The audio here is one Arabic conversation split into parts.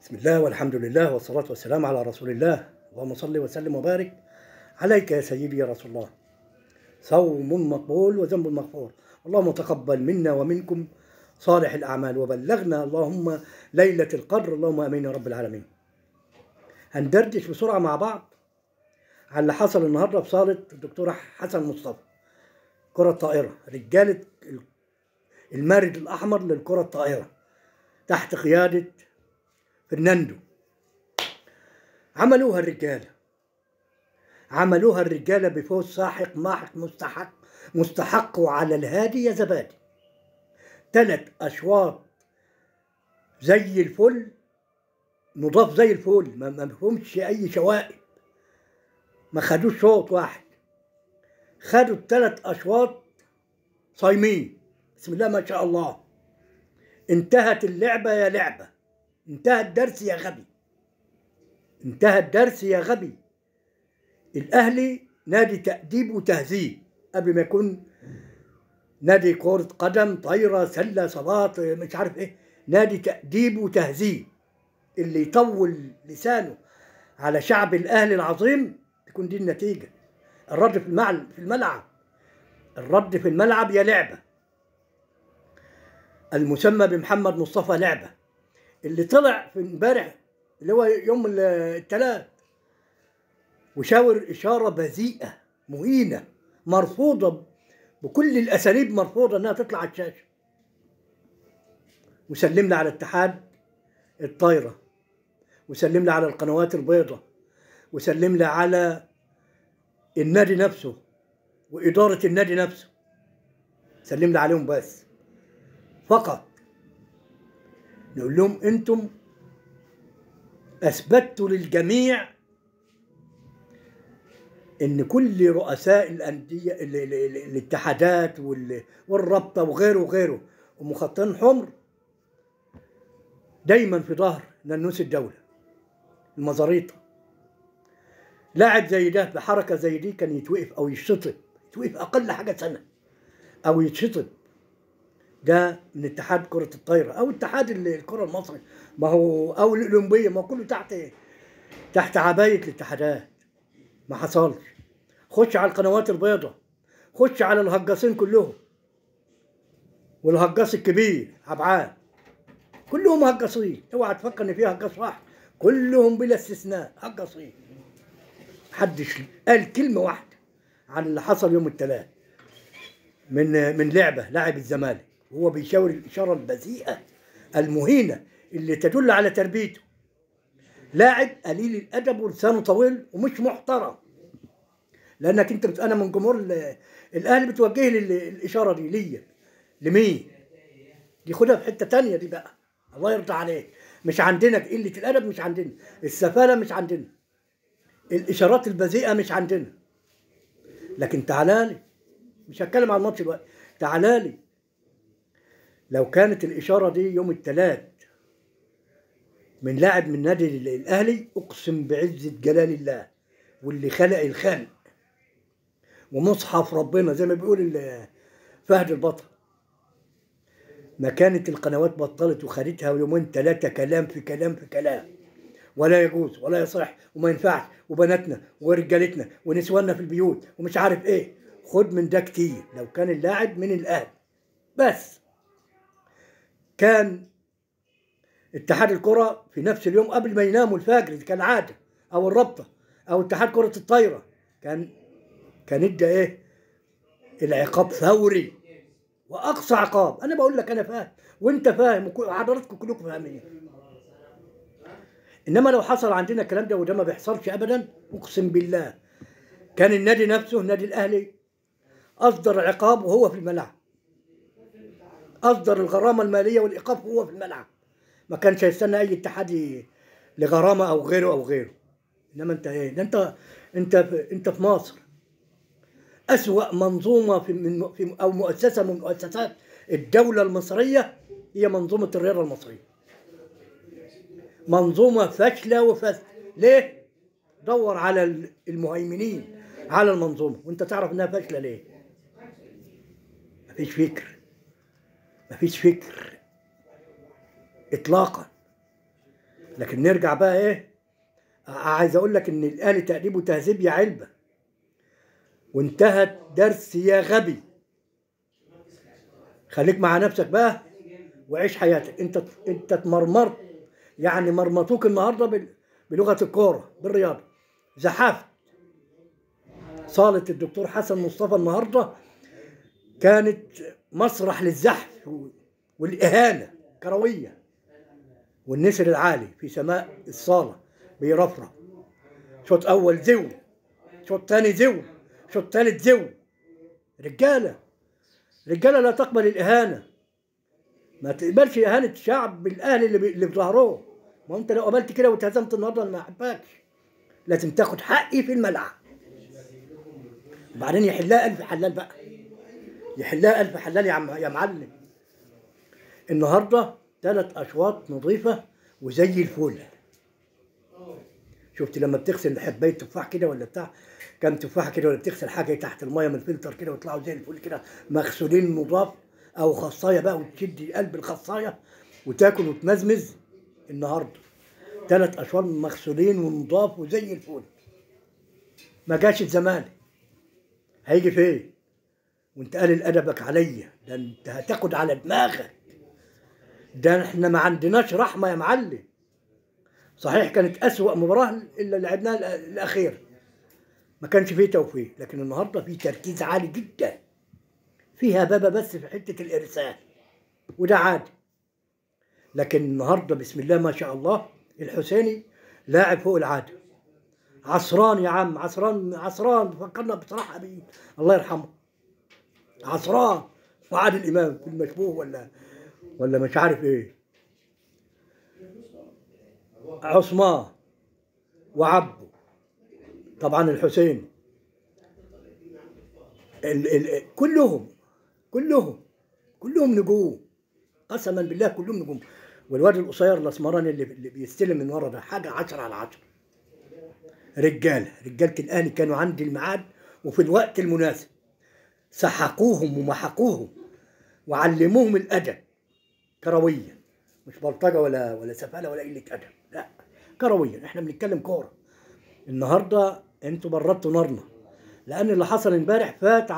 بسم الله والحمد لله والصلاة والسلام على رسول الله. اللهم صل وسلم وبارك عليك يا سيدي يا رسول الله. صوم مقبول وذنب مغفور. اللهم تقبل منا ومنكم صالح الأعمال وبلغنا اللهم ليلة القدر، اللهم آمين يا رب العالمين. هندردش بسرعة مع بعض على اللي حصل النهاردة في صالة الدكتور حسن مصطفى، كرة الطائرة، رجالة المارد الأحمر للكرة الطائرة تحت قيادة فرناندو. عملوها الرجالة بفوز ساحق ماحق مستحق وعلى الهادي يا زبادي. 3 أشواط زي الفل، نضاف زي الفل، ما فيهمش أي شوائب، ما خدوش شوط واحد، خدوا ال3 أشواط صايمين. بسم الله ما شاء الله. انتهت اللعبة يا لعبة، انتهى الدرس يا غبي، انتهى الدرس يا غبي. الأهلي نادي تأديب وتهذيب قبل ما يكون نادي كرة قدم، طايرة، سلة، صالات، مش عارف ايه. نادي تأديب وتهذيب. اللي يطول لسانه على شعب الأهلي العظيم تكون دي النتيجة. الرد في الملعب، الرد في الملعب يا لعبة. المسمى بمحمد مصطفى لعبة، اللي طلع في امبارح اللي هو يوم الثلاث وشاور إشارة بذيئة مهينة مرفوضة بكل الأساليب، مرفوضة إنها تطلع على الشاشة. وسلمنا على اتحاد الطايرة، وسلمنا على القنوات البيضاء، وسلمنا على النادي نفسه وإدارة النادي نفسه، سلمنا عليهم بس فقط نقول لهم أنتم أثبتوا للجميع إن كل رؤساء الأندية الاتحادات والرابطة وغيره ومخططين حمر دايما في ظهر نانوس الدولة المزاريطة. لاعب زي ده بحركة زي دي كان يتوقف أو يتشطب، يتوقف أقل حاجة سنة أو يتشطب. ده من اتحاد كرة الطايرة أو اتحاد الكرة المصري، ما هو أو الأولمبية، ما هو كله تحت عباية الاتحادات. ما حصلش. خش على القنوات البيضاء، خش على الهجاصين كلهم، والهجاص الكبير عبعال كلهم هجاصين. اوعى تفكر ان في هجاص واحد، كلهم بلا استثناء هجاصين. محدش قال كلمة واحدة عن اللي حصل يوم الثلاث من لاعب الزمالك، وهو بيشاور الإشارة البذيئة المهينة اللي تدل على تربيته. لاعب قليل الأدب ولسانه طويل ومش محترم، لأنك أنا من جمهور الأهلي بتوجه لي الإشارة دي ليا لمين؟ دي خدها في حتة تانية دي بقى، الله يرضى عليك. مش عندنا قلة الأدب، مش عندنا السفالة، مش عندنا الإشارات البذيئة، مش عندنا. لكن تعالالي، مش هتكلم عن الماتش دلوقتي، تعالالي لو كانت الإشارة دي يوم الثلاث من لاعب من نادي الأهلي، أقسم بعزة جلال الله واللي خلق الخلق ومصحف ربنا زي ما بيقول فهد البطل، ما كانت القنوات بطلت وخدتها يومين 3 كلام في كلام في كلام. ولا يجوز ولا يصح وما ينفعش، وبناتنا ورجالتنا ونسواننا في البيوت ومش عارف ايه. خد من ده كتير. لو كان اللاعب من الأهلي بس، كان اتحاد الكرة في نفس اليوم قبل ما يناموا الفجر كالعادة، او الرابطة او اتحاد كرة الطايرة، كان ادى ايه؟ العقاب فوري واقصى عقاب. انا بقول لك انا فاهم وانت فاهم وحضراتكم كلكم فاهمين. انما لو حصل عندنا الكلام ده، وده ما بيحصلش ابدا، اقسم بالله كان النادي نفسه، النادي الاهلي، اصدر عقاب وهو في الملعب، اصدر الغرامه الماليه والايقاف وهو في الملعب. ما كانش هيستنى اي اتحاد لغرامه او غيره. انما انت ايه ده؟ انت في مصر أسوأ منظومة في أو مؤسسة من مؤسسات الدولة المصرية هي منظومة الرياضة المصرية. منظومة فاشلة وفاسدة. ليه؟ دور على المهيمنين على المنظومة وأنت تعرف إنها فاشلة ليه؟ مفيش فكر إطلاقا. لكن نرجع بقى ايه، عايز اقول لك ان الاهلي تأديب وتهذيب يا علبه، وانتهت درس يا غبي. خليك مع نفسك بقى وعيش حياتك. انت اتمرمرت، يعني مرمطوك النهارده بلغه الكوره بالرياضه. زحفت. صاله الدكتور حسن مصطفى النهارده كانت مسرح للزحف والاهانه كرويه، والنسر العالي في سماء الصاله بيرفرف. شوط اول زو، شوط ثاني زو، شوط ثالث زو. رجاله لا تقبل الاهانه. ما تقبلش اهانه شعب الاهلي اللي في ظهره. ما انت لو قبلت كده واتهزمت النهارده انا ما احبكش. لازم تاخد حقي في الملعب. وبعدين يحلها الف حلال بقى، يحلها الف حلال يا معلم. النهارده 3 اشواط نظيفه وزي الفل. شفت لما بتغسل حبايه تفاح كده ولا بتاع كام تفاحه كده، ولا بتغسل حاجه تحت الميه من الفلتر كده ويطلعوا زي الفل كده مغسولين نضاف، او خصايه بقى وتشد قلب الخصايه وتاكل وتمزمز. النهارده 3 اشواط مغسولين ونضاف وزي الفل. ما جاش الزمالك، هيجي فين؟ وانت قلل ادبك عليا، ده انت هتاخد على دماغك. ده احنا ما عندناش رحمه يا معلم. صحيح كانت اسوأ مباراه اللي لعبناها الاخير، ما كانش فيه توفيق، لكن النهارده فيه تركيز عالي جدا. فيها بابا بس في حته الارسال وده عادي. لكن النهارده بسم الله ما شاء الله الحسيني لاعب فوق العاده. عصران يا عم، عصران فكرنا بصراحه بيه، الله يرحمه. عصران وعادل امام في المشبوه ولا مش عارف ايه. عثمان وعبده طبعا الحسين، كلهم نجوم، قسما بالله كلهم نجوم. والواد القصير الاسمراني اللي بيستلم من ورا ده حاجه 10/10. رجاله الاهلي كانوا عند الميعاد وفي الوقت المناسب. سحقوهم ومحقوهم وعلموهم الادب كرويا، مش بلطجه ولا سفاله ولا قله ادب، لا كرويا. احنا بنتكلم كوره. النهارده انتوا بردتوا نارنا، لان اللي حصل امبارح فات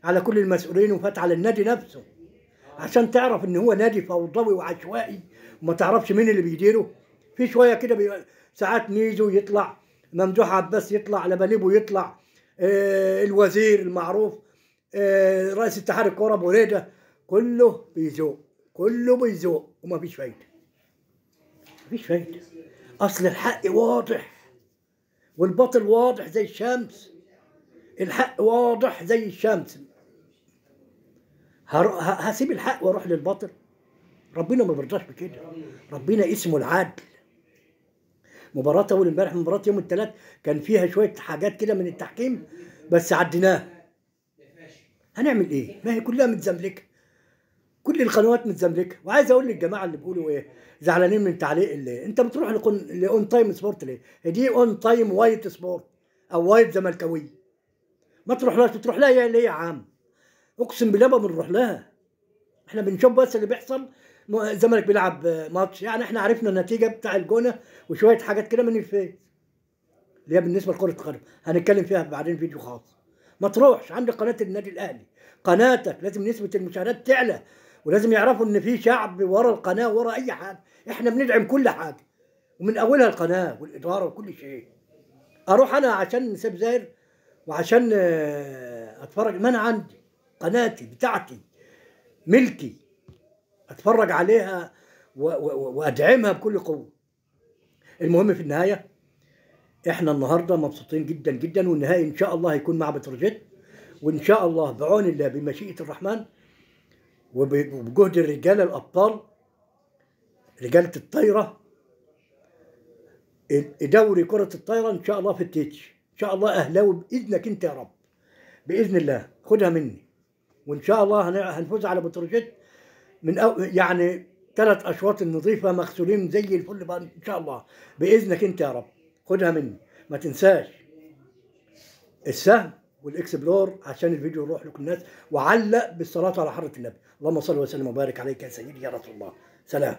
على كل المسؤولين وفات على النادي نفسه. عشان تعرف ان هو نادي فوضوي وعشوائي وما تعرفش مين اللي بيديره. في شويه كده ساعات ميزو يطلع، ممدوح عباس يطلع، لباليبو يطلع، الوزير المعروف، رئيس اتحاد الكوره ابو ريده، كله بيزوق وما فيش فايده. اصل الحق واضح والباطل واضح زي الشمس. الحق واضح زي الشمس. هسيب الحق واروح للباطل؟ ربنا ما بيرضاش بكده. ربنا اسمه العدل. مباراة اول امبارح، مباراة يوم الثلاث، كان فيها شوية حاجات كده من التحكيم بس عديناها. هنعمل ايه؟ ما هي كلها متزملكة، كل القنوات متزملكة. وعايز اقول للجماعة اللي بيقولوا ايه زعلانين من تعليق اللي انت بتروح لاون تايم سبورت ليه؟ دي اون تايم وايت سبورت او وايت زملكاوي. ما تروح لها ليه يا عم؟ اقسم بالله ما بنروح لها. احنا بنشوف بس اللي بيحصل. الزمالك بيلعب ماتش، يعني احنا عرفنا النتيجه بتاع الجونه وشويه حاجات كده من الفيس اللي هي بالنسبه لكره القدم، هنتكلم فيها بعدين فيديو خاص. ما تروحش عند قناه النادي الاهلي، قناتك لازم نسبه المشاهدات تعلى، ولازم يعرفوا ان في شعب ورا القناه ورا اي حاجه. احنا بندعم كل حاجه ومن اولها القناه والاداره وكل شيء. اروح انا عشان نسيب زاير وعشان اتفرج؟ ما انا عندي قناتي بتاعتي ملكي، اتفرج عليها وادعمها بكل قوه. المهم في النهايه احنا النهارده مبسوطين جدا جدا، والنهائي ان شاء الله هيكون مع بتروجيت، وان شاء الله بعون الله بمشيئه الرحمن وبجهد الرجاله الابطال رجاله الطايره. دوري كره الطايره ان شاء الله في التيتش، ان شاء الله اهلاوي باذنك انت يا رب، باذن الله خدها مني. وان شاء الله هنفوز على بتروجيت من يعني 3 اشواط نظيفه مغسولين زي الفل بقى ان شاء الله باذنك انت يا رب. خدها مني، ما تنساش السهم والاكسبلور عشان الفيديو يروح لكل الناس، وعلق بالصلاه على حضره النبي. اللهم صل وسلم وبارك عليك يا سيدي يا رسول الله. سلام.